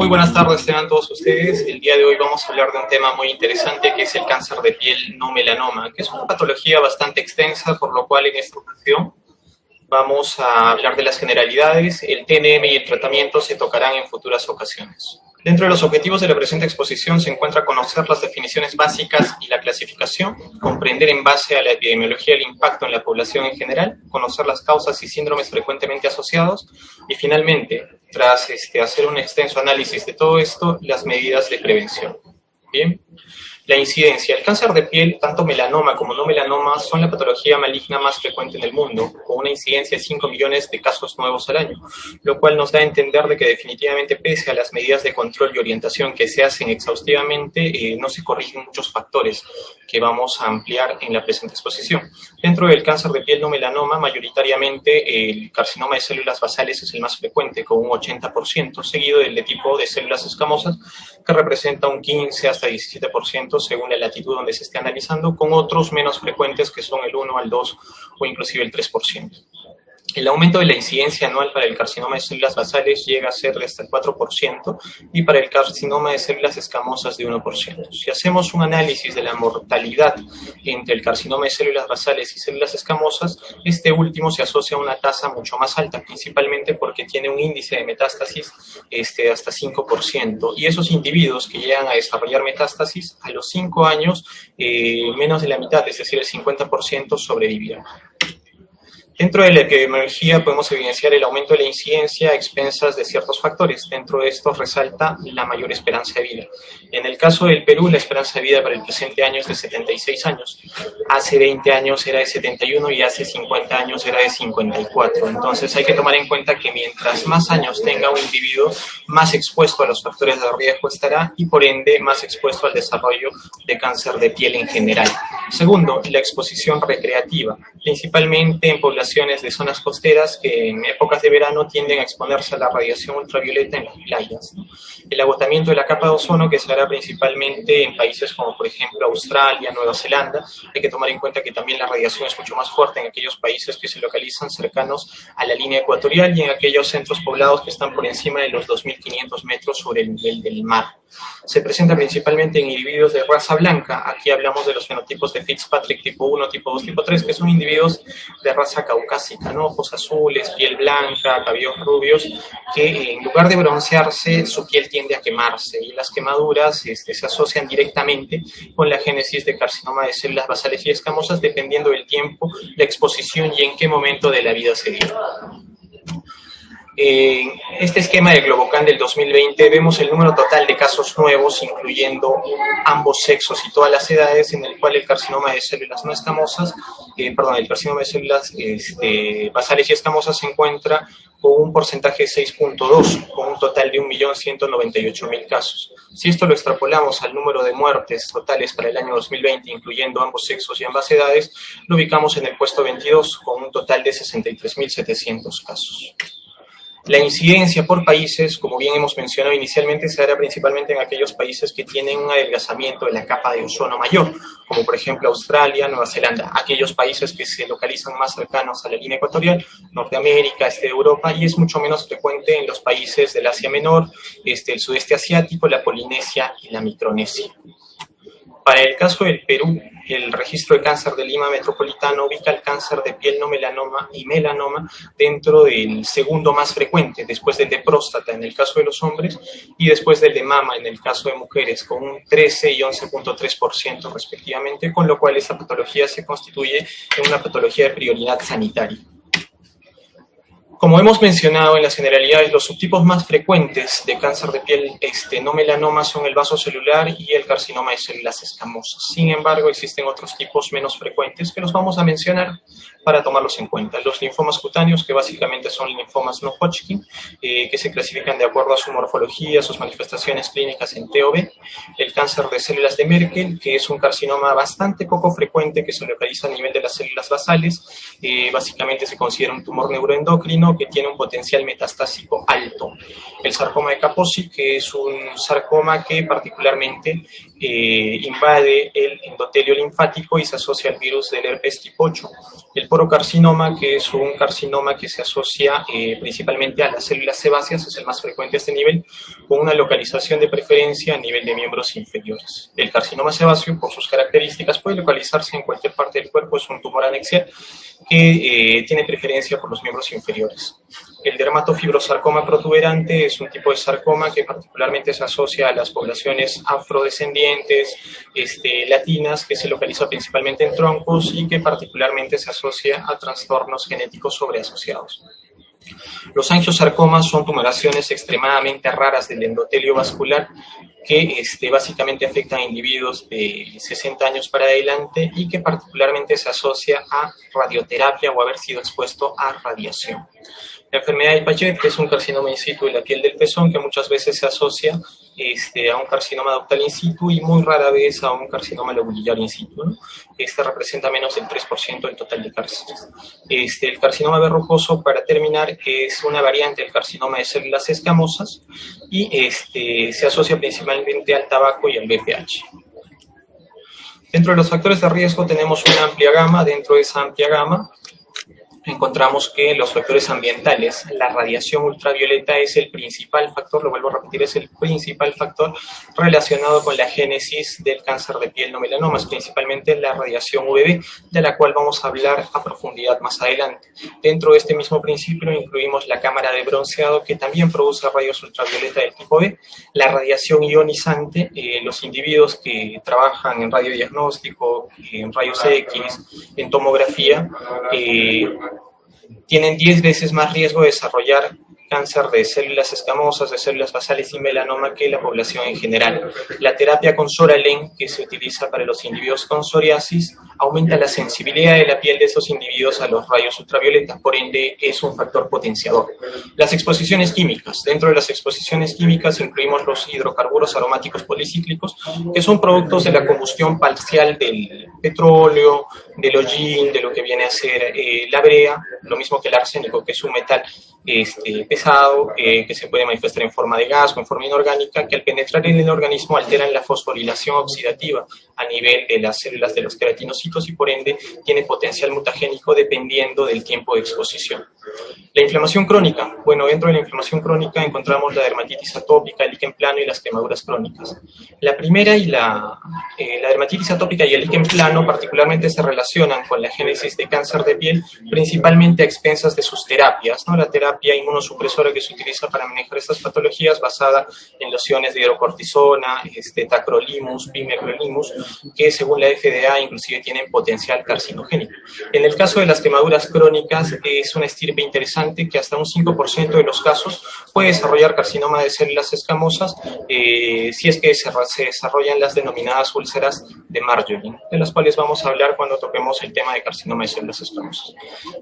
Muy buenas tardes, tengan todos ustedes. El día de hoy vamos a hablar de un tema muy interesante que es el cáncer de piel no melanoma, que es una patología bastante extensa, por lo cual en esta ocasión vamos a hablar de las generalidades. El TNM y el tratamiento se tocarán en futuras ocasiones. Dentro de los objetivos de la presente exposición se encuentra conocer las definiciones básicas y la clasificación, comprender en base a la epidemiología el impacto en la población en general, conocer las causas y síndromes frecuentemente asociados y finalmente, tras hacer un extenso análisis de todo esto, las medidas de prevención. Bien. La incidencia. El cáncer de piel, tanto melanoma como no melanoma, son la patología maligna más frecuente en el mundo, con una incidencia de 5 millones de casos nuevos al año, lo cual nos da a entender de que definitivamente, pese a las medidas de control y orientación que se hacen exhaustivamente, no se corrigen muchos factores que vamos a ampliar en la presente exposición. Dentro del cáncer de piel no melanoma, mayoritariamente el carcinoma de células basales es el más frecuente, con un 80%, seguido del de tipo de células escamosas, que representa un 15 hasta 17%, según la latitud donde se esté analizando, con otros menos frecuentes que son el 1 al 2 o inclusive el 3%. El aumento de la incidencia anual para el carcinoma de células basales llega a ser de hasta el 4% y para el carcinoma de células escamosas de 1%. Si hacemos un análisis de la mortalidad entre el carcinoma de células basales y células escamosas, este último se asocia a una tasa mucho más alta, principalmente porque tiene un índice de metástasis de hasta 5%. Y esos individuos que llegan a desarrollar metástasis, a los 5 años, menos de la mitad, es decir, el 50% sobrevivieron. Dentro de la epidemiología podemos evidenciar el aumento de la incidencia a expensas de ciertos factores. Dentro de estos resalta la mayor esperanza de vida. En el caso del Perú, la esperanza de vida para el presente año es de 76 años. Hace 20 años era de 71 y hace 50 años era de 54. Entonces hay que tomar en cuenta que mientras más años tenga un individuo, más expuesto a los factores de riesgo estará y por ende más expuesto al desarrollo de cáncer de piel en general. Segundo, la exposición recreativa, principalmente en poblaciones de zonas costeras que en épocas de verano tienden a exponerse a la radiación ultravioleta en las playas. El agotamiento de la capa de ozono, que se hará principalmente en países como por ejemplo Australia, Nueva Zelanda. Hay que tomar en cuenta que también la radiación es mucho más fuerte en aquellos países que se localizan cercanos a la línea ecuatorial y en aquellos centros poblados que están por encima de los 2.500 metros sobre el nivel del mar. Se presenta principalmente en individuos de raza blanca. Aquí hablamos de los fenotipos de Fitzpatrick tipo 1, tipo 2, tipo 3, que son individuos de raza caucásica, ¿no? Ojos azules, piel blanca, cabellos rubios, que en lugar de broncearse, su piel tiende a quemarse y las quemaduras se asocian directamente con la génesis de carcinoma de células basales y escamosas, dependiendo del tiempo, la exposición y en qué momento de la vida se dio. En este esquema de Globocan del 2020 vemos el número total de casos nuevos, incluyendo ambos sexos y todas las edades, en el cual el carcinoma de células no escamosas, el carcinoma de células basales y escamosas se encuentra con un porcentaje de 6.2, con un total de 1.198.000 casos. Si esto lo extrapolamos al número de muertes totales para el año 2020, incluyendo ambos sexos y ambas edades, lo ubicamos en el puesto 22, con un total de 63.700 casos. La incidencia por países, como bien hemos mencionado inicialmente, se hará principalmente en aquellos países que tienen un adelgazamiento de la capa de ozono mayor, como por ejemplo Australia, Nueva Zelanda, aquellos países que se localizan más cercanos a la línea ecuatorial, Norteamérica, de Europa, y es mucho menos frecuente en los países del Asia Menor, el sudeste asiático, la Polinesia y la Micronesia. Para el caso del Perú, el registro de cáncer de Lima metropolitano ubica el cáncer de piel no melanoma y melanoma dentro del segundo más frecuente, después del de próstata en el caso de los hombres y después del de mama en el caso de mujeres, con un 13 y 11.3% respectivamente, con lo cual esta patología se constituye en una patología de prioridad sanitaria. Como hemos mencionado en las generalidades, los subtipos más frecuentes de cáncer de piel no melanoma son el vasocelular y el carcinoma de células escamosas. Sin embargo, existen otros tipos menos frecuentes que los vamos a mencionar para tomarlos en cuenta. Los linfomas cutáneos, que básicamente son linfomas no Hodgkin, que se clasifican de acuerdo a su morfología, sus manifestaciones clínicas en T o B. El cáncer de células de Merkel, que es un carcinoma bastante poco frecuente que se localiza a nivel de las células basales. Básicamente se considera un tumor neuroendocrino que tiene un potencial metastásico alto. El sarcoma de Kaposi, que es un sarcoma que particularmente invade el endotelio linfático y se asocia al virus del herpes tipo 8. El porocarcinoma, que es un carcinoma que se asocia principalmente a las células sebáceas, es el más frecuente a este nivel, con una localización de preferencia a nivel de miembros inferiores. El carcinoma sebáceo, por sus características, puede localizarse en cualquier parte del cuerpo, es un tumor anexial que tiene preferencia por los miembros inferiores. El dermatofibrosarcoma protuberante es un tipo de sarcoma que particularmente se asocia a las poblaciones afrodescendientes, latinas, que se localiza principalmente en troncos y que particularmente se asocia a trastornos genéticos sobreasociados. Los angiosarcomas son tumoraciones extremadamente raras del endotelio vascular que básicamente afectan a individuos de 60 años para adelante y que particularmente se asocia a radioterapia o haber sido expuesto a radiación. La enfermedad de Paget, que es un carcinoma in situ de la piel del pezón, que muchas veces se asocia a un carcinoma ductal in situ y muy rara vez a un carcinoma lobulillar in situ, ¿no? Representa menos del 3% del total de cánceres. El carcinoma verrucoso, para terminar, es una variante del carcinoma de células escamosas y se asocia principalmente al tabaco y al BPH. Dentro de los factores de riesgo tenemos una amplia gama. Dentro de esa amplia gama encontramos que los factores ambientales, la radiación ultravioleta es el principal factor, lo vuelvo a repetir, es el principal factor relacionado con la génesis del cáncer de piel no melanomas, principalmente la radiación UVB, de la cual vamos a hablar a profundidad más adelante. Dentro de este mismo principio incluimos la cámara de bronceado, que también produce rayos ultravioleta del tipo B, la radiación ionizante, los individuos que trabajan en radiodiagnóstico, en rayos X, en tomografía, tienen 10 veces más riesgo de desarrollar cáncer de células escamosas, de células basales y melanoma que la población en general. La terapia con Soralen, que se utiliza para los individuos con psoriasis, aumenta la sensibilidad de la piel de esos individuos a los rayos ultravioleta, por ende es un factor potenciador. Las exposiciones químicas. Dentro de las exposiciones químicas incluimos los hidrocarburos aromáticos policíclicos, que son productos de la combustión parcial del petróleo, del hollín, de lo que viene a ser la brea, lo mismo que el arsénico, que es un metal pesado, que se puede manifestar en forma de gas o en forma inorgánica, que al penetrar en el organismo alteran la fosforilación oxidativa a nivel de las células de los queratinocitos y por ende tiene potencial mutagénico dependiendo del tiempo de exposición. La inflamación crónica. Bueno, dentro de la inflamación crónica encontramos la dermatitis atópica, el líquen plano y las quemaduras crónicas. La primera y la dermatitis atópica y el líquen plano particularmente se relacionan con la génesis de cáncer de piel, principalmente a expensas de sus terapias, ¿no? La terapia inmunosupresora que se utiliza para manejar estas patologías basada en lociones de hidrocortisona, tacrolimus, pimecrolimus, que según la FDA inclusive tienen potencial carcinogénico. En el caso de las quemaduras crónicas es una estirpe interesante que hasta un 5% de los casos puede desarrollar carcinoma de células escamosas si es que se desarrollan las denominadas úlceras de Marjorie, de las cuales vamos a hablar cuando toquemos el tema de carcinoma de células escamosas.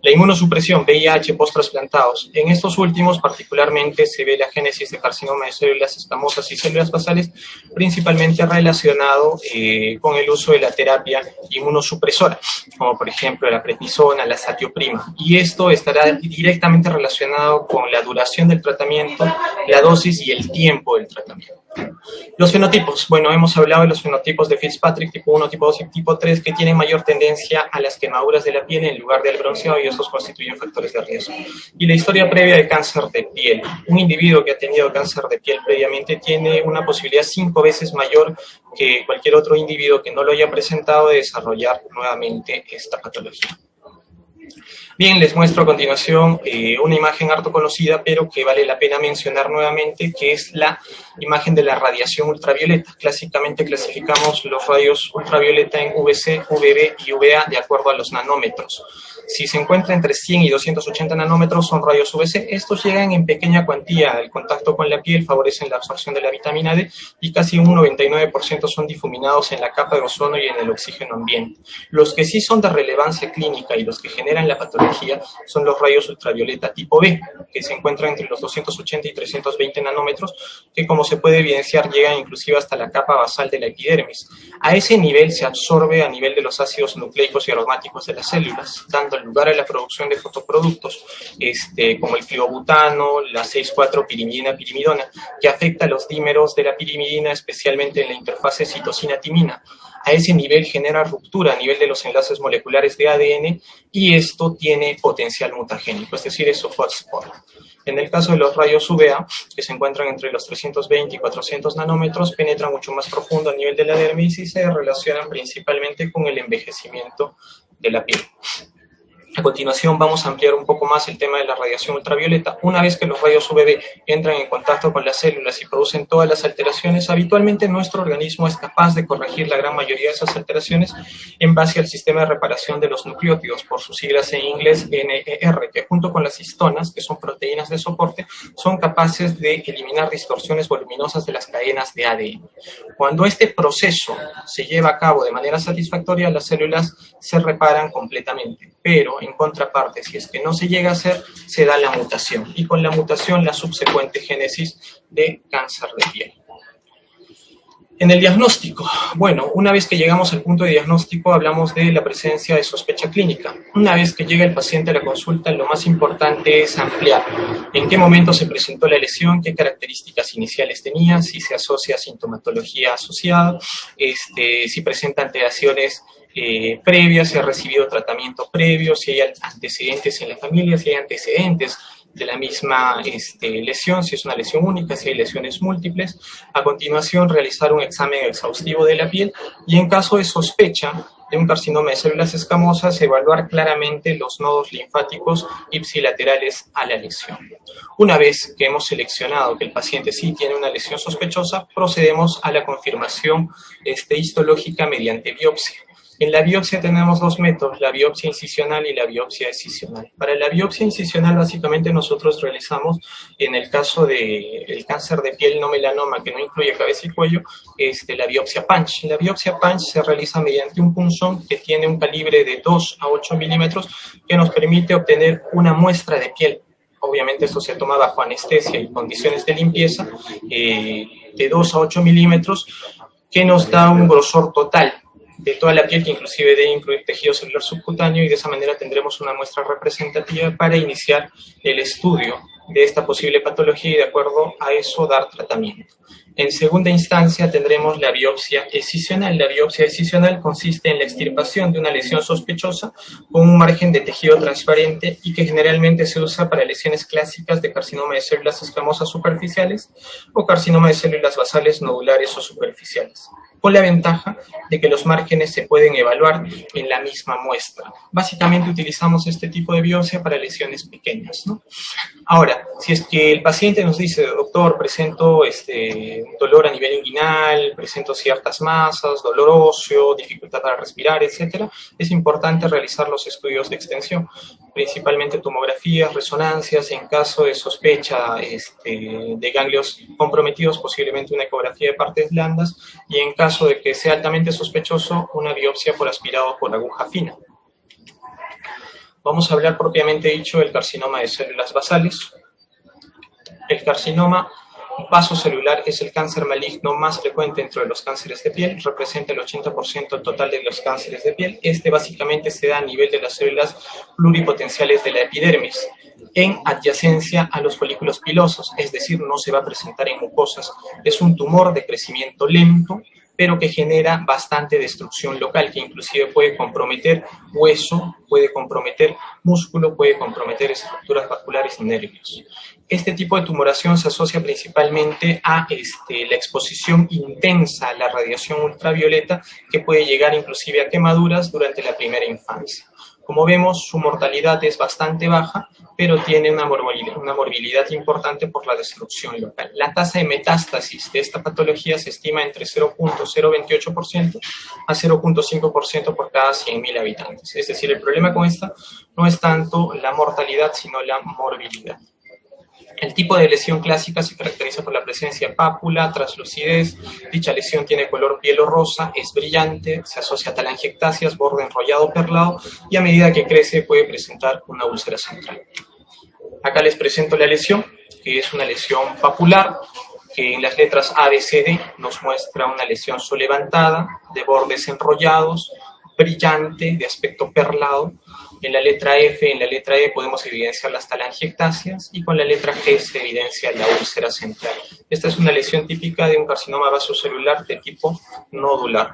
La inmunosupresión, VIH post-trasplantados. En estos últimos particularmente se ve la génesis de carcinoma de células escamosas y células basales, principalmente relacionado con el uso de la terapia inmunosupresora, como por ejemplo la prednisona, la satioprima, y esto estará directamente relacionado con la duración del tratamiento, la dosis y el tiempo del tratamiento. Los fenotipos. Bueno, hemos hablado de los fenotipos de Fitzpatrick, tipo 1, tipo 2 y tipo 3, que tienen mayor tendencia a las quemaduras de la piel en lugar del bronceado y estos constituyen factores de riesgo. Y la historia previa de cáncer de piel. Un individuo que ha tenido cáncer de piel previamente tiene una posibilidad 5 veces mayor que cualquier otro individuo que no lo haya presentado de desarrollar nuevamente esta patología. Bien, les muestro a continuación una imagen harto conocida, pero que vale la pena mencionar nuevamente, que es la imagen de la radiación ultravioleta. Clásicamente clasificamos los rayos ultravioleta en UVC, UVB y UVA de acuerdo a los nanómetros. Si se encuentra entre 100 y 280 nanómetros son rayos UVC. Estos llegan en pequeña cuantía al contacto con la piel, favorecen la absorción de la vitamina D y casi un 99% son difuminados en la capa de ozono y en el oxígeno ambiente. Los que sí son de relevancia clínica y los que generan la patología energía son los rayos ultravioleta tipo B, que se encuentran entre los 280 y 320 nanómetros, que como se puede evidenciar llegan inclusive hasta la capa basal de la epidermis. A ese nivel se absorbe a nivel de los ácidos nucleicos y aromáticos de las células, dando lugar a la producción de fotoproductos, como el fluobutano, la 6,4-pirimidina-pirimidona, que afecta a los dímeros de la pirimidina, especialmente en la interfase citosina-timina. A ese nivel genera ruptura a nivel de los enlaces moleculares de ADN y esto tiene potencial mutagénico, es decir, es su hotspot. En el caso de los rayos UVA, que se encuentran entre los 320 y 400 nanómetros, penetran mucho más profundo a nivel de la dermis y se relacionan principalmente con el envejecimiento de la piel. A continuación vamos a ampliar un poco más el tema de la radiación ultravioleta. Una vez que los rayos UVB entran en contacto con las células y producen todas las alteraciones, habitualmente nuestro organismo es capaz de corregir la gran mayoría de esas alteraciones en base al sistema de reparación de los nucleótidos, por sus siglas en inglés NER, que junto con las histonas, que son proteínas de soporte, son capaces de eliminar distorsiones voluminosas de las cadenas de ADN. Cuando este proceso se lleva a cabo de manera satisfactoria, las células se reparan completamente, pero en contraparte, si es que no se llega a hacer, se da la mutación y con la mutación la subsecuente génesis de cáncer de piel. En el diagnóstico, bueno, una vez que llegamos al punto de diagnóstico hablamos de la presencia de sospecha clínica. Una vez que llega el paciente a la consulta, lo más importante es ampliar en qué momento se presentó la lesión, qué características iniciales tenía, si se asocia a sintomatología asociada, si presenta alteraciones previas, si ha recibido tratamiento previo, si hay antecedentes en la familia, si hay antecedentes de la misma lesión, si es una lesión única, si hay lesiones múltiples. A continuación, realizar un examen exhaustivo de la piel y en caso de sospecha de un carcinoma de células escamosas, evaluar claramente los nodos linfáticos ipsilaterales a la lesión. Una vez que hemos seleccionado que el paciente sí tiene una lesión sospechosa, procedemos a la confirmación histológica mediante biopsia. En la biopsia tenemos dos métodos, la biopsia incisional y la biopsia excisional. Para la biopsia incisional, básicamente nosotros realizamos, en el caso del cáncer de piel no melanoma, que no incluye cabeza y cuello, la biopsia punch. La biopsia punch se realiza mediante un punzón que tiene un calibre de 2 a 8 milímetros, que nos permite obtener una muestra de piel. Obviamente esto se toma bajo anestesia y condiciones de limpieza, de 2 a 8 milímetros, que nos da un grosor total de toda la piel, que inclusive debe incluir tejido celular subcutáneo, y de esa manera tendremos una muestra representativa para iniciar el estudio de esta posible patología y de acuerdo a eso dar tratamiento. En segunda instancia tendremos la biopsia excisional. La biopsia excisional consiste en la extirpación de una lesión sospechosa con un margen de tejido transparente y que generalmente se usa para lesiones clásicas de carcinoma de células escamosas superficiales o carcinoma de células basales nodulares o superficiales, con la ventaja de que los márgenes se pueden evaluar en la misma muestra. Básicamente utilizamos este tipo de biopsia para lesiones pequeñas, ¿no? Ahora, si es que el paciente nos dice, doctor, presento dolor a nivel inguinal, presento ciertas masas, dolor óseo, dificultad para respirar, etc., es importante realizar los estudios de extensión, principalmente tomografías, resonancias, en caso de sospecha de ganglios comprometidos, posiblemente una ecografía de partes blandas, y en caso de que sea altamente sospechoso, una biopsia por aspirado por aguja fina. Vamos a hablar propiamente dicho del carcinoma de células basales. El carcinoma vasocelular es el cáncer maligno más frecuente dentro de los cánceres de piel, representa el 80% total de los cánceres de piel. Básicamente se da a nivel de las células pluripotenciales de la epidermis, en adyacencia a los folículos pilosos, es decir, no se va a presentar en mucosas. Es un tumor de crecimiento lento, pero que genera bastante destrucción local, que inclusive puede comprometer hueso, puede comprometer músculo, puede comprometer estructuras vasculares y nervios. Este tipo de tumoración se asocia principalmente a la exposición intensa a la radiación ultravioleta, que puede llegar inclusive a quemaduras durante la primera infancia. Como vemos, su mortalidad es bastante baja, pero tiene una morbilidad importante por la destrucción local. La tasa de metástasis de esta patología se estima entre 0.028% a 0.5% por cada 100.000 habitantes. Es decir, el problema con esta no es tanto la mortalidad, sino la morbilidad. El tipo de lesión clásica se caracteriza por la presencia de pápula, translucidez. Dicha lesión tiene color piel o rosa, es brillante, se asocia a telangiectasias, borde enrollado o perlado, y a medida que crece puede presentar una úlcera central. Acá les presento la lesión, que es una lesión papular, que en las letras A, B, C, D nos muestra una lesión solevantada, de bordes enrollados, brillante, de aspecto perlado. En la letra F, en la letra E podemos evidenciar las telangiectasias, y con la letra G se evidencia la úlcera central. Esta es una lesión típica de un carcinoma vasocelular de tipo nodular.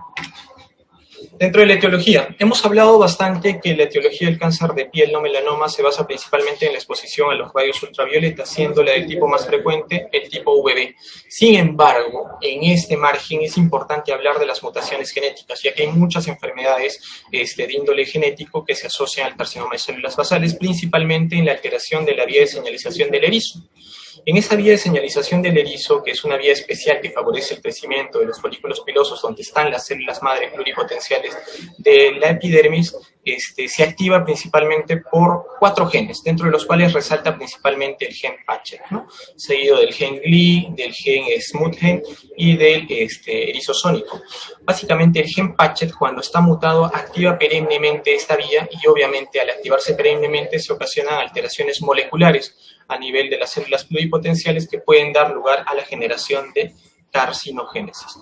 Dentro de la etiología, hemos hablado bastante que la etiología del cáncer de piel no melanoma se basa principalmente en la exposición a los rayos ultravioletas, siendo la del tipo más frecuente el tipo UVB. Sin embargo, en este margen es importante hablar de las mutaciones genéticas, ya que hay muchas enfermedades de índole genético que se asocian al carcinoma de células basales, principalmente en la alteración de la vía de señalización del erizo. En esa vía de señalización del erizo, que es una vía especial que favorece el crecimiento de los folículos pilosos, donde están las células madre pluripotenciales de la epidermis, se activa principalmente por 4 genes, dentro de los cuales resalta principalmente el gen Pachet, ¿no? Seguido del gen Gli, del gen Smooth y del erizosónico. Básicamente el gen Pachet, cuando está mutado, activa perennemente esta vía, y obviamente al activarse perennemente se ocasionan alteraciones moleculares a nivel de las células pluripotenciales que pueden dar lugar a la generación de carcinogénesis.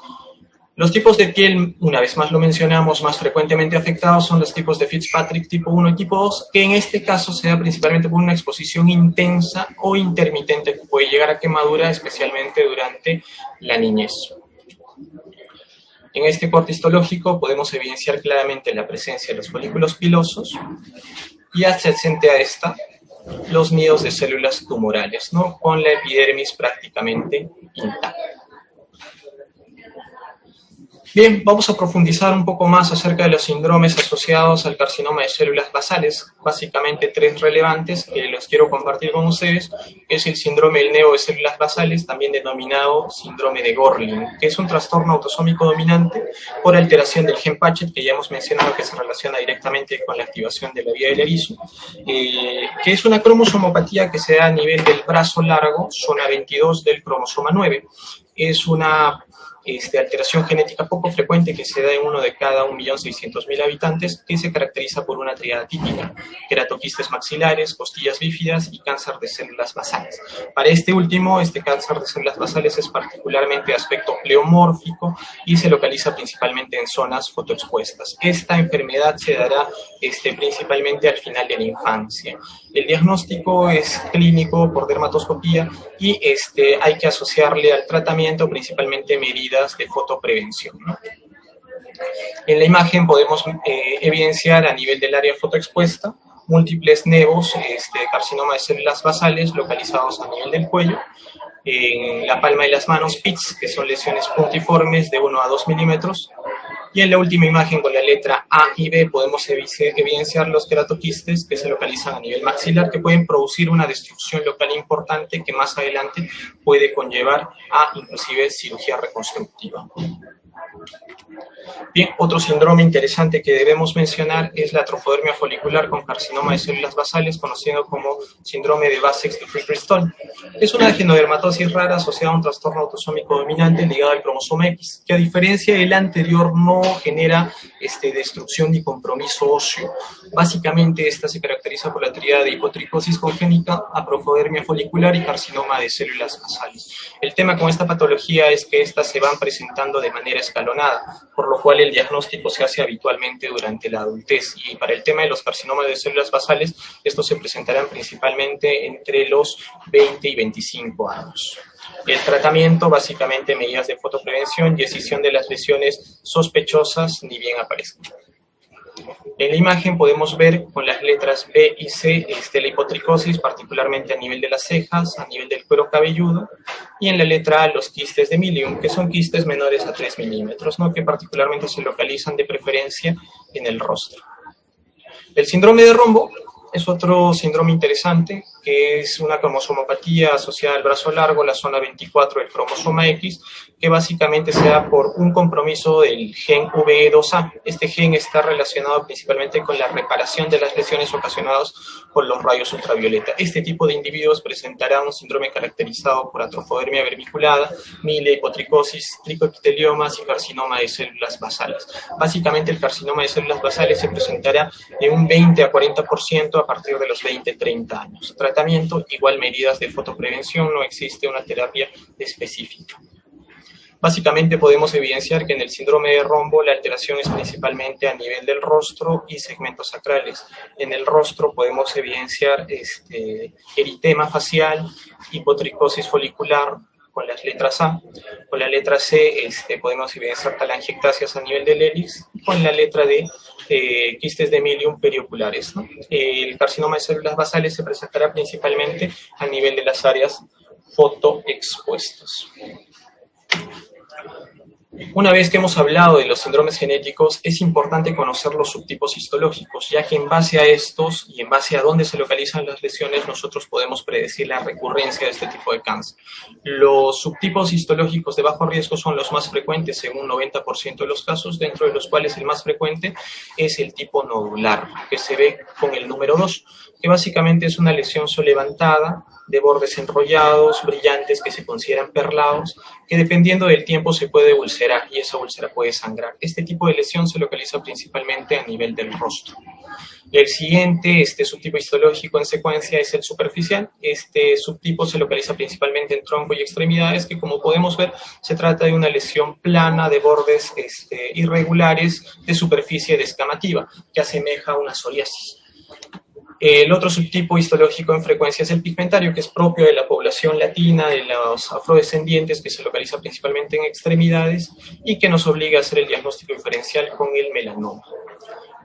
Los tipos de piel, una vez más lo mencionamos, más frecuentemente afectados son los tipos de Fitzpatrick tipo 1 y tipo 2, que en este caso se da principalmente por una exposición intensa o intermitente que puede llegar a quemadura, especialmente durante la niñez. En este corte histológico podemos evidenciar claramente la presencia de los folículos pilosos y adyacente a esta los nidos de células tumorales, ¿no? Con la epidermis prácticamente intacta. Bien, vamos a profundizar un poco más acerca de los síndromes asociados al carcinoma de células basales. Básicamente 3 relevantes que los quiero compartir con ustedes. Es el síndrome del neo de células basales, también denominado síndrome de Gorlin, que es un trastorno autosómico dominante por alteración del gen Pachet, que ya hemos mencionado que se relaciona directamente con la activación de la vía del erizo, que es una cromosomopatía que se da a nivel del brazo largo, zona 22 del cromosoma 9. Es una alteración genética poco frecuente que se da en uno de cada 1.600.000 habitantes, que se caracteriza por una triada típica: queratoquistes maxilares, costillas bífidas y cáncer de células basales. Para este último, este cáncer de células basales es particularmente de aspecto pleomórfico y se localiza principalmente en zonas fotoexpuestas. Esta enfermedad se dará principalmente al final de la infancia. El diagnóstico es clínico por dermatoscopía y hay que asociarle al tratamiento principalmente medidas de fotoprevención, ¿no? En la imagen podemos evidenciar a nivel del área fotoexpuesta múltiples nevos de carcinoma de células basales localizados a nivel del cuello, en la palma de las manos pits, que son lesiones puntiformes de 1 a 2 milímetros, y en la última imagen con la letra A y B podemos evidenciar los queratoquistes que se localizan a nivel maxilar, que pueden producir una destrucción local importante que más adelante puede conllevar a inclusive cirugía reconstructiva. Bien, otro síndrome interesante que debemos mencionar es la atrofodermia folicular con carcinoma de células basales, conocido como síndrome de Bassex-Dufay-Bristol. Es una genodermatosis rara asociada a un trastorno autosómico dominante ligado al cromosoma X, que a diferencia del anterior no genera destrucción ni compromiso óseo. Básicamente esta se caracteriza por la tríada de hipotricosis congénita, atrofodermia folicular y carcinoma de células basales. El tema con esta patología es que estas se van presentando de manera escalonada, por lo cual el diagnóstico se hace habitualmente durante la adultez. Y para el tema de los carcinomas de células basales, estos se presentarán principalmente entre los 20 y 25 años. El tratamiento, básicamente medidas de fotoprevención y escisión de las lesiones sospechosas ni bien aparezcan. En la imagen podemos ver con las letras B y C la hipotricosis, particularmente a nivel de las cejas, a nivel del cuero cabelludo, y en la letra A los quistes de Milium, que son quistes menores a 3 milímetros, ¿no? Que particularmente se localizan de preferencia en el rostro. El síndrome de Rombo es otro síndrome interesante, que es una cromosomopatía asociada al brazo largo, la zona 24 del cromosoma X, que básicamente se da por un compromiso del gen VE2A. Este gen está relacionado principalmente con la reparación de las lesiones ocasionadas por los rayos ultravioleta. Este tipo de individuos presentará un síndrome caracterizado por atrofodermia vermiculada, milia, hipotricosis, tricoepiteliomas y carcinoma de células basales. Básicamente el carcinoma de células basales se presentará de un 20 a 40% a partir de los 20-30 años. Tratamiento, igual medidas de fotoprevención, no existe una terapia específica. Básicamente podemos evidenciar que en el síndrome de rombo la alteración es principalmente a nivel del rostro y segmentos sacrales. En el rostro podemos evidenciar eritema facial, hipotricosis folicular con las letras A. Con la letra C podemos evidenciar telangiectasias a nivel del hélix. Con la letra D, quistes de milium perioculares, ¿no? El carcinoma de células basales se presentará principalmente a nivel de las áreas fotoexpuestas. Una vez que hemos hablado de los síndromes genéticos, es importante conocer los subtipos histológicos, ya que en base a estos y en base a dónde se localizan las lesiones, nosotros podemos predecir la recurrencia de este tipo de cáncer. Los subtipos histológicos de bajo riesgo son los más frecuentes en un 90% de los casos, dentro de los cuales el más frecuente es el tipo nodular, que se ve con el número 2, que básicamente es una lesión solevantada, de bordes enrollados, brillantes, que se consideran perlados, que dependiendo del tiempo se puede ulcerar y esa úlcera puede sangrar. Este tipo de lesión se localiza principalmente a nivel del rostro. El siguiente subtipo histológico en secuencia es el superficial. Este subtipo se localiza principalmente en tronco y extremidades, que como podemos ver se trata de una lesión plana de bordes irregulares de superficie descamativa, que asemeja a una psoriasis. El otro subtipo histológico en frecuencia es el pigmentario, que es propio de la población latina, de los afrodescendientes, que se localiza principalmente en extremidades y que nos obliga a hacer el diagnóstico diferencial con el melanoma.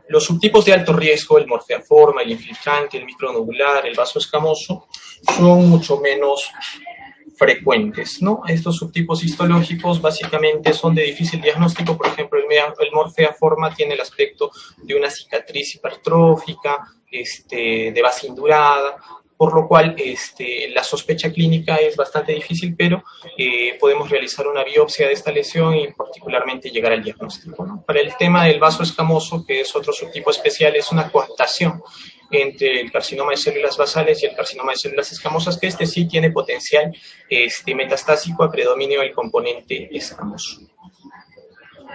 Los subtipos de alto riesgo, el morfeaforma, el infiltrante, el micronodular, el vaso escamoso, son mucho menos frecuentes, ¿no? Estos subtipos histológicos básicamente son de difícil diagnóstico. Por ejemplo, el morfeaforma tiene el aspecto de una cicatriz hipertrófica, de base indurada, por lo cual la sospecha clínica es bastante difícil, pero podemos realizar una biopsia de esta lesión y particularmente llegar al diagnóstico, ¿no? Para el tema del vaso escamoso, que es otro subtipo especial, es una coaptación entre el carcinoma de células basales y el carcinoma de células escamosas, que sí tiene potencial metastásico a predominio del componente escamoso.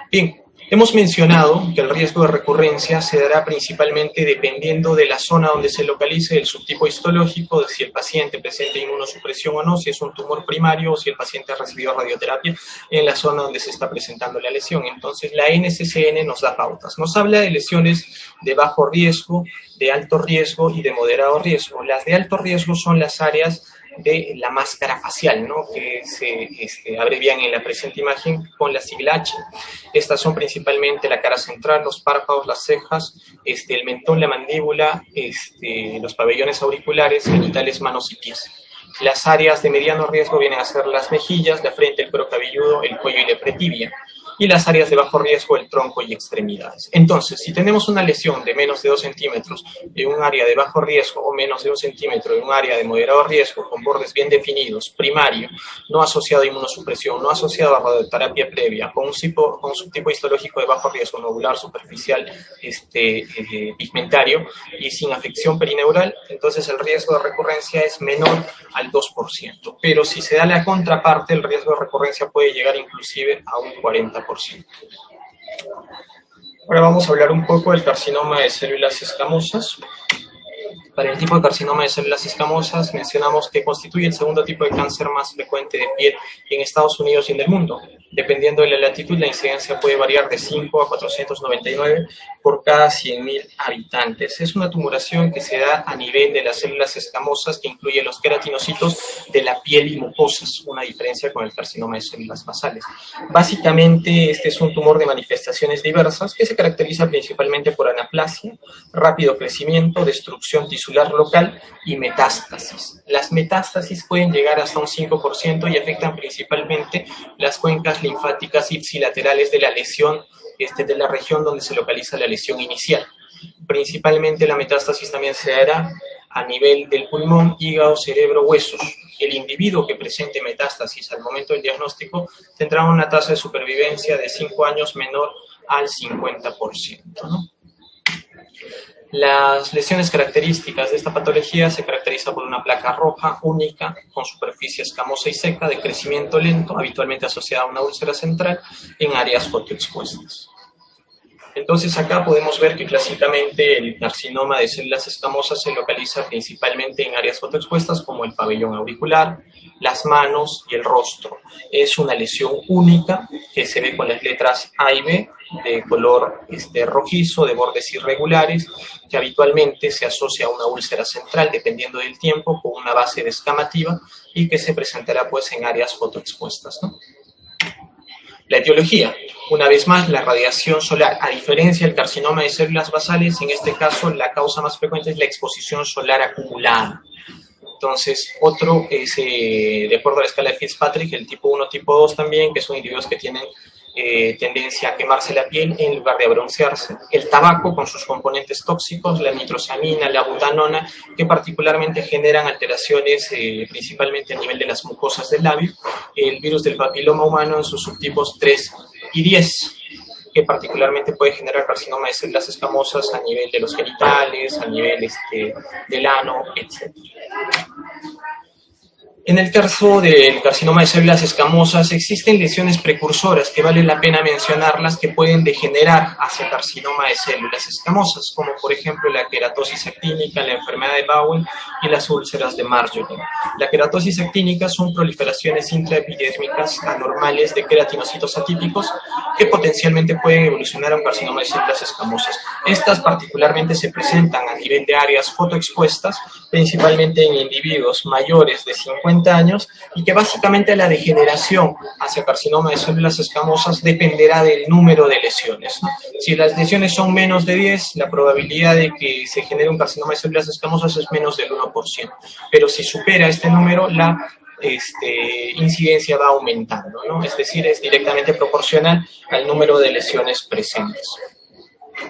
Bien. Hemos mencionado que el riesgo de recurrencia se dará principalmente dependiendo de la zona donde se localice el subtipo histológico, de si el paciente presenta inmunosupresión o no, si es un tumor primario o si el paciente ha recibido radioterapia en la zona donde se está presentando la lesión. Entonces, la NCCN nos da pautas. Nos habla de lesiones de bajo riesgo, de alto riesgo y de moderado riesgo. Las de alto riesgo son las áreas de la máscara facial, ¿no? Que se abrevian en la presente imagen con la sigla H. Estas son principalmente la cara central, los párpados, las cejas, el mentón, la mandíbula, los pabellones auriculares, genitales, manos y pies. Las áreas de mediano riesgo vienen a ser las mejillas, la frente, el cuero cabelludo, el cuello y la pretibia. Y las áreas de bajo riesgo, el tronco y extremidades. Entonces, si tenemos una lesión de menos de 2 centímetros en un área de bajo riesgo o menos de 1 centímetro en un área de moderado riesgo con bordes bien definidos, primario, no asociado a inmunosupresión, no asociado a radioterapia previa, con un subtipo histológico de bajo riesgo nodular, superficial, pigmentario y sin afección perineural, entonces el riesgo de recurrencia es menor al 2%. Pero si se da la contraparte, el riesgo de recurrencia puede llegar inclusive a un 40%. Ahora vamos a hablar un poco del carcinoma de células escamosas. Para el tipo de carcinoma de células escamosas mencionamos que constituye el segundo tipo de cáncer más frecuente de piel en Estados Unidos y en el mundo. Dependiendo de la latitud, la incidencia puede variar de 5 a 499 por cada 100.000 habitantes. Es una tumoración que se da a nivel de las células escamosas, que incluye los queratinocitos de la piel y mucosas, una diferencia con el carcinoma de células basales. Básicamente, este es un tumor de manifestaciones diversas que se caracteriza principalmente por anaplasia, rápido crecimiento, destrucción tisular local y metástasis. Las metástasis pueden llegar hasta un 5% y afectan principalmente las cuencas linfáticas ipsilaterales de la lesión, de la región donde se localiza la lesión inicial. Principalmente la metástasis también se dará a nivel del pulmón, hígado, cerebro, huesos. el individuo que presente metástasis al momento del diagnóstico tendrá una tasa de supervivencia de 5 años menor al 50%, ¿no? Las lesiones características de esta patología se caracteriza por una placa roja única con superficie escamosa y seca de crecimiento lento, habitualmente asociada a una úlcera central en áreas fotoexpuestas. Entonces acá podemos ver que clásicamente el carcinoma de células escamosas se localiza principalmente en áreas fotoexpuestas como el pabellón auricular, las manos y el rostro. Es una lesión única que se ve con las letras A y B de color rojizo, de bordes irregulares, que habitualmente se asocia a una úlcera central dependiendo del tiempo con una base descamativa y que se presentará pues en áreas fotoexpuestas, ¿no? La etiología, una vez más, la radiación solar. A diferencia del carcinoma de células basales, en este caso la causa más frecuente es la exposición solar acumulada. Entonces, otro es, de acuerdo a la escala de Fitzpatrick, el tipo 1, tipo 2 también, que son individuos que tienen tendencia a quemarse la piel en lugar de a broncearse. El tabaco con sus componentes tóxicos, la nitrosamina, la butanona, que particularmente generan alteraciones principalmente a nivel de las mucosas del labio. El virus del papiloma humano en sus subtipos 3 y 10, que particularmente puede generar carcinoma de células escamosas a nivel de los genitales, a nivel del ano, etc. En el caso del carcinoma de células escamosas existen lesiones precursoras que vale la pena mencionarlas que pueden degenerar hacia carcinoma de células escamosas, como por ejemplo la queratosis actínica, la enfermedad de Bowen y las úlceras de Marjorie. La queratosis actínica son proliferaciones intraepidérmicas anormales de queratinocitos atípicos que potencialmente pueden evolucionar a un carcinoma de células escamosas. Estas particularmente se presentan a nivel de áreas fotoexpuestas, principalmente en individuos mayores de 50 años, y que básicamente la degeneración hacia carcinoma de células escamosas dependerá del número de lesiones, ¿no? Si las lesiones son menos de 10, la probabilidad de que se genere un carcinoma de células escamosas es menos del 1%, pero si supera este número, la incidencia va aumentando, ¿no? Es decir, es directamente proporcional al número de lesiones presentes.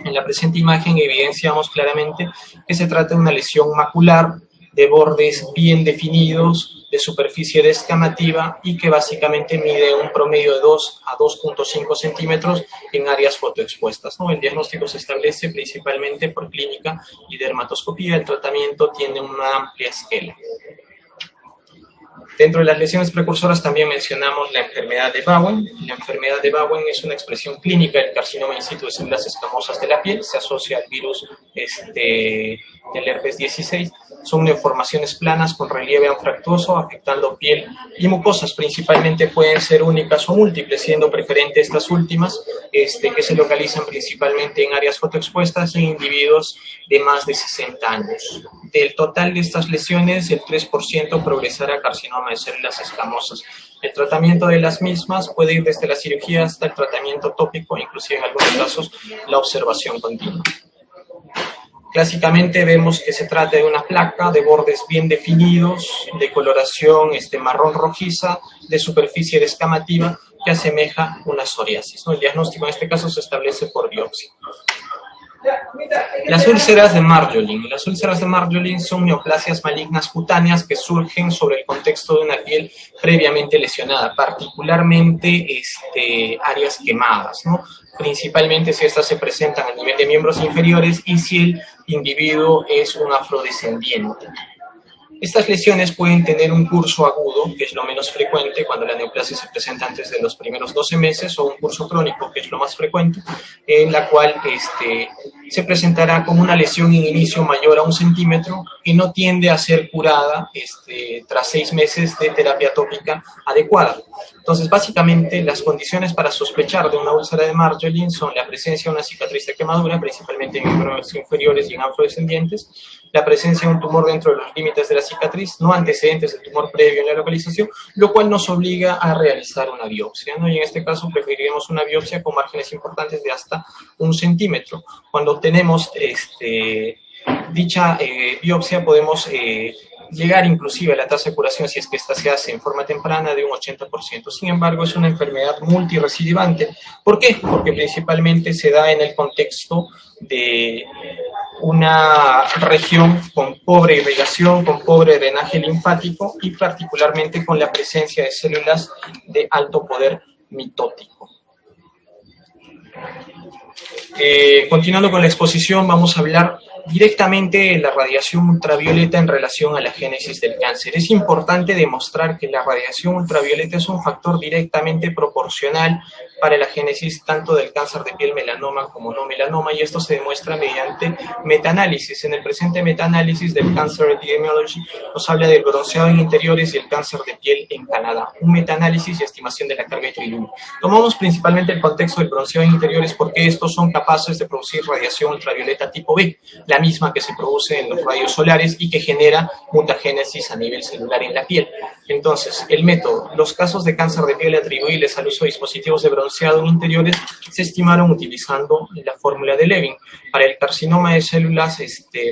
En la presente imagen evidenciamos claramente que se trata de una lesión macular de bordes bien definidos, de superficie descamativa y que básicamente mide un promedio de 2 a 2.5 centímetros en áreas fotoexpuestas, ¿no? El diagnóstico se establece principalmente por clínica y dermatoscopía. El tratamiento tiene una amplia escala. Dentro de las lesiones precursoras también mencionamos la enfermedad de Bowen. La enfermedad de Bowen es una expresión clínica del carcinoma in situ de células escamosas de la piel. Se asocia al virus del herpes 16. Son neoformaciones planas con relieve anfractuoso afectando piel y mucosas. Principalmente pueden ser únicas o múltiples, siendo preferentes estas últimas, que se localizan principalmente en áreas fotoexpuestas en individuos de más de 60 años. Del total de estas lesiones, el 3% progresará a carcinoma de células escamosas. El tratamiento de las mismas puede ir desde la cirugía hasta el tratamiento tópico, inclusive en algunos casos la observación continua. Clásicamente vemos que se trata de una placa de bordes bien definidos, de coloración marrón rojiza, de superficie descamativa, que asemeja una psoriasis, ¿no? El diagnóstico en este caso se establece por biopsia. Las úlceras de Marjolin. Las úlceras de Marjolin son neoplasias malignas cutáneas que surgen sobre el contexto de una piel previamente lesionada, particularmente áreas quemadas, ¿no? Principalmente si estas se presentan a nivel de miembros inferiores y si el individuo es un afrodescendiente. Estas lesiones pueden tener un curso agudo, que es lo menos frecuente cuando la neoplasia se presenta antes de los primeros 12 meses, o un curso crónico, que es lo más frecuente, en la cual se presentará como una lesión en inicio mayor a 1 centímetro que no tiende a ser curada tras 6 meses de terapia tópica adecuada. Entonces, básicamente, las condiciones para sospechar de una úlcera de Marjolin son la presencia de una cicatriz de quemadura, principalmente en miembros inferiores y en afrodescendientes, la presencia de un tumor dentro de los límites de la cicatriz, no antecedentes de tumor previo en la localización, lo cual nos obliga a realizar una biopsia, ¿no? Y en este caso preferiremos una biopsia con márgenes importantes de hasta 1 centímetro. Cuando obtenemos dicha biopsia podemos llegar inclusive a la tasa de curación, si es que esta se hace en forma temprana, de un 80%. Sin embargo, es una enfermedad multirecidivante. ¿Por qué? Porque principalmente se da en el contexto de una región con pobre irrigación, con pobre drenaje linfático y particularmente con la presencia de células de alto poder mitótico. Continuando con la exposición, vamos a hablar directamente de la radiación ultravioleta en relación a la génesis del cáncer. Es importante demostrar que la radiación ultravioleta es un factor directamente proporcional para la génesis tanto del cáncer de piel melanoma como no melanoma, y esto se demuestra mediante metaanálisis. En el presente metaanálisis del Cancer Epidemiology nos habla del bronceado en interiores y el cáncer de piel en Canadá. Un metaanálisis y estimación de la carga de trilumio. Tomamos principalmente el contexto del bronceado en interiores porque estos son capaces de producir radiación ultravioleta tipo B, la misma que se produce en los rayos solares y que genera mutagénesis a nivel celular en la piel. Entonces, el método, los casos de cáncer de piel atribuibles al uso de dispositivos de bronceado en interiores se estimaron utilizando la fórmula de Levin. Para el carcinoma de células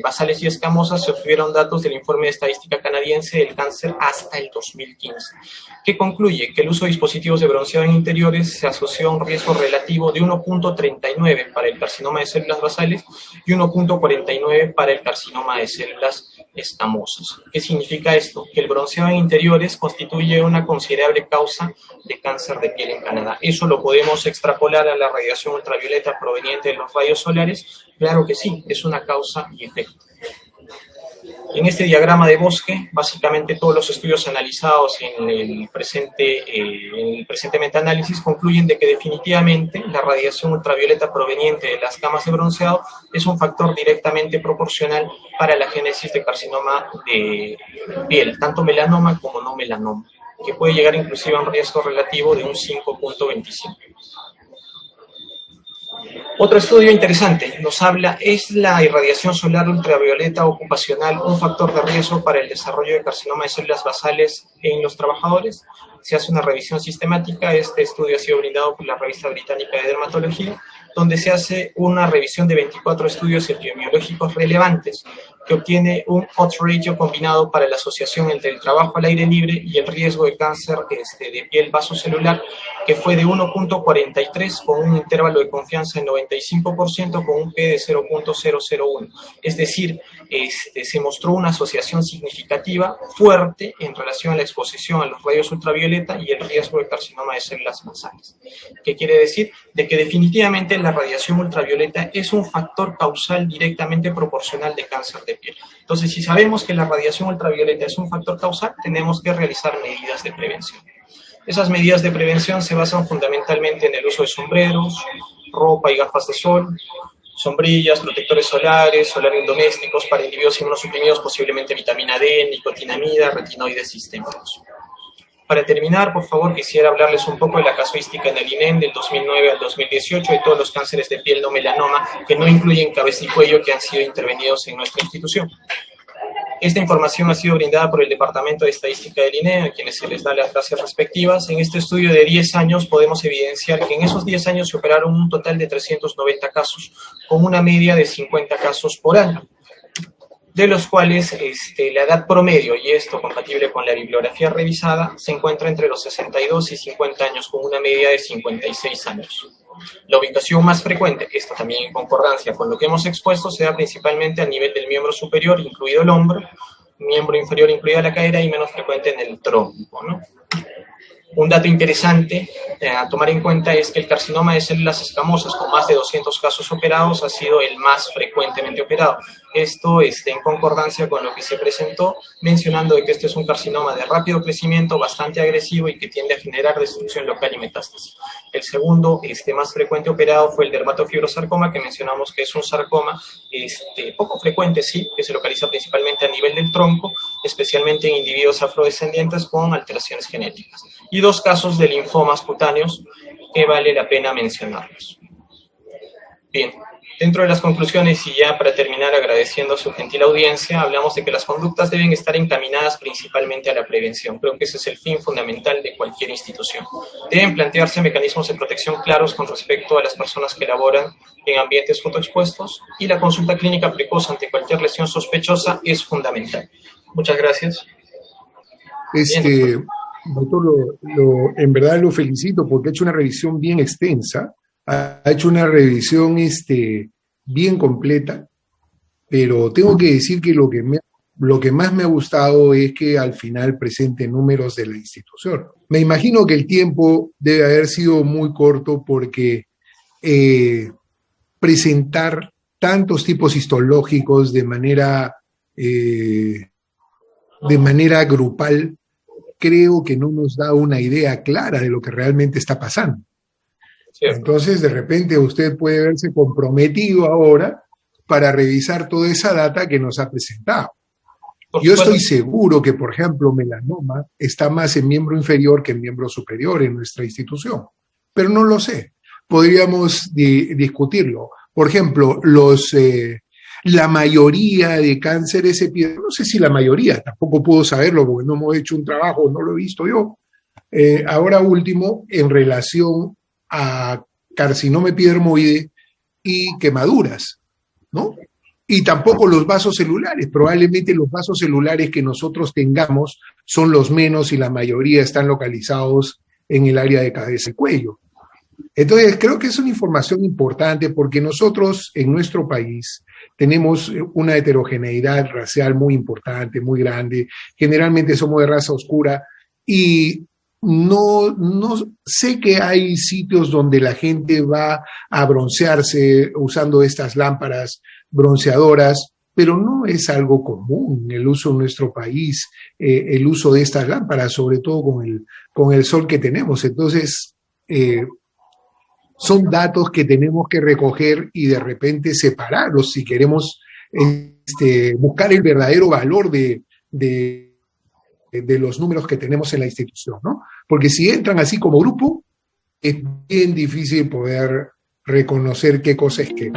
basales y escamosas se obtuvieron datos del informe de estadística canadiense del cáncer hasta el 2015, que concluye que el uso de dispositivos de bronceado en interiores se asoció a un riesgo relativo de 1.39 para el carcinoma de células basales y 1.49 para el carcinoma de células escamosas. ¿Qué significa esto? Que el bronceado en interiores constituye una considerable causa de cáncer de piel en Canadá. ¿Eso lo podemos extrapolar a la radiación ultravioleta proveniente de los rayos solares? Claro que sí, es una causa y efecto. En este diagrama de bosque, básicamente todos los estudios analizados en el presente metaanálisis concluyen de que definitivamente la radiación ultravioleta proveniente de las camas de bronceado es un factor directamente proporcional para la génesis de carcinoma de piel, tanto melanoma como no melanoma, que puede llegar inclusive a un riesgo relativo de un 5.25. Otro estudio interesante nos habla, ¿es la irradiación solar ultravioleta ocupacional un factor de riesgo para el desarrollo de carcinoma de células basales en los trabajadores? Se hace una revisión sistemática. Este estudio ha sido brindado por la revista británica de dermatología, donde se hace una revisión de 24 estudios epidemiológicos relevantes, que obtiene un odds ratio combinado para la asociación entre el trabajo al aire libre y el riesgo de cáncer de piel vasocelular, que fue de 1.43 con un intervalo de confianza de 95% con un P de 0.001. Es decir, se mostró una asociación significativa, fuerte, en relación a la exposición a los rayos ultravioleta y el riesgo de carcinoma de células basales. ¿Qué quiere decir? De que definitivamente la radiación ultravioleta es un factor causal directamente proporcional de cáncer de piel. Entonces, si sabemos que la radiación ultravioleta es un factor causal, tenemos que realizar medidas de prevención. Esas medidas de prevención se basan fundamentalmente en el uso de sombreros, ropa y gafas de sol, sombrillas, protectores solares, solarios domésticos para individuos inmunosuprimidos, posiblemente vitamina D, nicotinamida, retinoides sistémicos. Para terminar, por favor, quisiera hablarles un poco de la casuística en el INEM del 2009 al 2018 de todos los cánceres de piel no melanoma que no incluyen cabeza y cuello que han sido intervenidos en nuestra institución. Esta información ha sido brindada por el Departamento de Estadística del INEM, a quienes se les da las gracias respectivas. En este estudio de 10 años podemos evidenciar que en esos 10 años se operaron un total de 390 casos, con una media de 50 casos por año, de los cuales la edad promedio, y esto compatible con la bibliografía revisada, se encuentra entre los 62 y 50 años, con una media de 56 años. La ubicación más frecuente, esto también en concordancia con lo que hemos expuesto, se da principalmente a nivel del miembro superior, incluido el hombro, miembro inferior, incluida la cadera, y menos frecuente en el tronco, ¿no? Un dato interesante a tomar en cuenta es que el carcinoma de células escamosas, con más de 200 casos operados, ha sido el más frecuentemente operado. Esto en concordancia con lo que se presentó, mencionando de que este es un carcinoma de rápido crecimiento, bastante agresivo y que tiende a generar destrucción local y metástasis. El segundo más frecuente operado fue el dermatofibrosarcoma, que mencionamos que es un sarcoma poco frecuente, sí, que se localiza principalmente a nivel del tronco, especialmente en individuos afrodescendientes con alteraciones genéticas. Y 2 casos de linfomas cutáneos que vale la pena mencionarlos. Bien, dentro de las conclusiones, y ya para terminar agradeciendo a su gentil audiencia, hablamos de que las conductas deben estar encaminadas principalmente a la prevención. Creo que ese es el fin fundamental de cualquier institución. Deben plantearse mecanismos de protección claros con respecto a las personas que laboran en ambientes fotoexpuestos, y la consulta clínica precoz ante cualquier lesión sospechosa es fundamental. Muchas gracias. Bien, doctor. Doctor, en verdad lo felicito porque ha hecho una revisión bien extensa, ha hecho una revisión bien completa, pero tengo que decir que lo que más me ha gustado es que al final presente números de la institución. Me imagino que el tiempo debe haber sido muy corto porque presentar tantos tipos histológicos de manera grupal, creo que no nos da una idea clara de lo que realmente está pasando. Cierto. Entonces, de repente, usted puede verse comprometido ahora para revisar toda esa data que nos ha presentado. Yo estoy seguro que, por ejemplo, melanoma está más en miembro inferior que en miembro superior en nuestra institución, pero no lo sé. Podríamos discutirlo. Por ejemplo, la mayoría de cánceres epidémicos, no sé si la mayoría, tampoco puedo saberlo porque no hemos hecho un trabajo, no lo he visto yo. Ahora último, en relación a carcinoma epidermoide y quemaduras, ¿no? Y tampoco los vasos celulares. Probablemente los vasos celulares que nosotros tengamos son los menos y la mayoría están localizados en el área de cabeza y cuello. Entonces, creo que es una información importante porque nosotros en nuestro país tenemos una heterogeneidad racial muy importante, muy grande. Generalmente somos de raza oscura y no sé que hay sitios donde la gente va a broncearse usando estas lámparas bronceadoras, pero no es algo común el uso en nuestro país, el uso de estas lámparas, sobre todo con el sol que tenemos. Entonces, son datos que tenemos que recoger y de repente separarlos si queremos buscar el verdadero valor de los números que tenemos en la institución, ¿no? Porque si entran así como grupo, es bien difícil poder reconocer qué cosa es qué.